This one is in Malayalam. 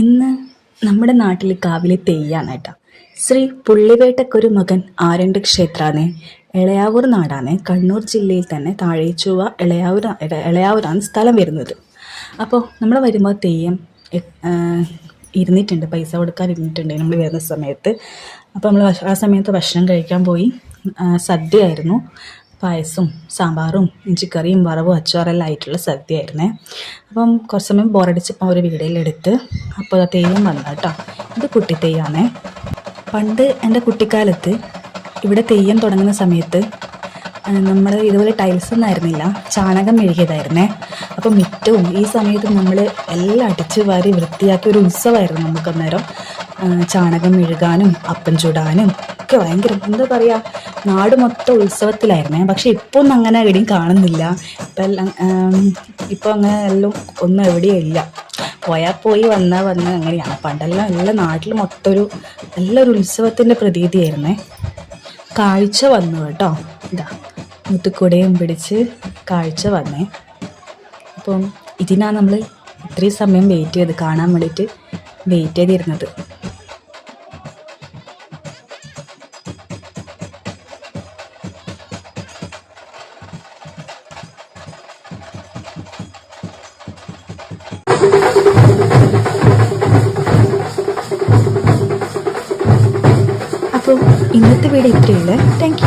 ഇന്ന് നമ്മുടെ നാട്ടിൽ കാവിലെ തെയ്യാണ് കേട്ടോ. ശ്രീ പുള്ളിവേട്ടക്കൊരു മകൻ ആരണ്ട് ക്ഷേത്രാണ്. എളയാവൂർ നാടാണ്. കണ്ണൂർ ജില്ലയിൽ തന്നെ താഴേച്ചൊവ്വ എളയാവൂരാണ് സ്ഥലം വരുന്നത്. അപ്പോൾ നമ്മൾ വരുമ്പോൾ തെയ്യം ഇരുന്നിട്ടുണ്ട്, പൈസ കൊടുക്കാൻ ഇരുന്നിട്ടുണ്ട് നമ്മൾ വരുന്ന സമയത്ത്. അപ്പോൾ നമ്മൾ ആ സമയത്ത് ഭക്ഷണം കഴിക്കാൻ പോയി. സദ്യയായിരുന്നു. പായസവും സാമ്പാറും ഇഞ്ചിക്കറിയും വറവും അച്ചാറെല്ലാം ആയിട്ടുള്ള സദ്യയായിരുന്നേ. അപ്പം കുറച്ച് സമയം ബോറടിച്ചപ്പോൾ ഒരു വീഡിയോയിലെടുത്ത് അപ്പോൾ തെയ്യം വന്നു കേട്ടോ. ഇത് കുട്ടി തെയ്യാണേ. പണ്ട് എൻ്റെ കുട്ടിക്കാലത്ത് ഇവിടെ തെയ്യം തുടങ്ങുന്ന സമയത്ത് നമ്മൾ ഇതുപോലെ ടൈൽസ് ഒന്നും ആയിരുന്നില്ല, ചാണകം മെഴുകിയതായിരുന്നേ. അപ്പോൾ മിറ്റവും ഈ സമയത്ത് നമ്മൾ എല്ലാം അടിച്ചു വാരി വൃത്തിയാക്കിയ ഒരു ഉത്സവമായിരുന്നു നമുക്കന്നേരം. ചാണകം മെഴുകാനും അപ്പം ചുടാനും ഒക്കെ ഭയങ്കര എന്താ പറയുക, നാട് മൊത്തം ഉത്സവത്തിലായിരുന്നേ. പക്ഷെ ഇപ്പോൾ ഒന്നും അങ്ങനെ എവിടെയും കാണുന്നില്ല. ഇപ്പോൾ അങ്ങനെ എല്ലാം ഒന്നും എവിടെയും ഇല്ല. പോയാൽ പോയി വന്നാൽ വന്ന് അങ്ങനെയാണ്. പണ്ടെല്ലാം എല്ലാ നാട്ടിൽ മൊത്തം നല്ലൊരു ഉത്സവത്തിൻ്റെ പ്രതീതിയായിരുന്നേ. കാഴ്ച വന്നു കേട്ടോ. ഇതാ മുത്തുക്കുടയും പിടിച്ച് കാഴ്ച വന്നേ. അപ്പം ഇതിനാണ് നമ്മൾ ഇത്രയും സമയം വെയിറ്റ് ചെയ്ത് കാണാൻ വേണ്ടിയിട്ട് വെയിറ്റ് ചെയ്തിരുന്നത്. അപ്പോൾ ഇന്നത്തെ വീഡിയോ ഇത്രയുള്ളൂ. Thank U.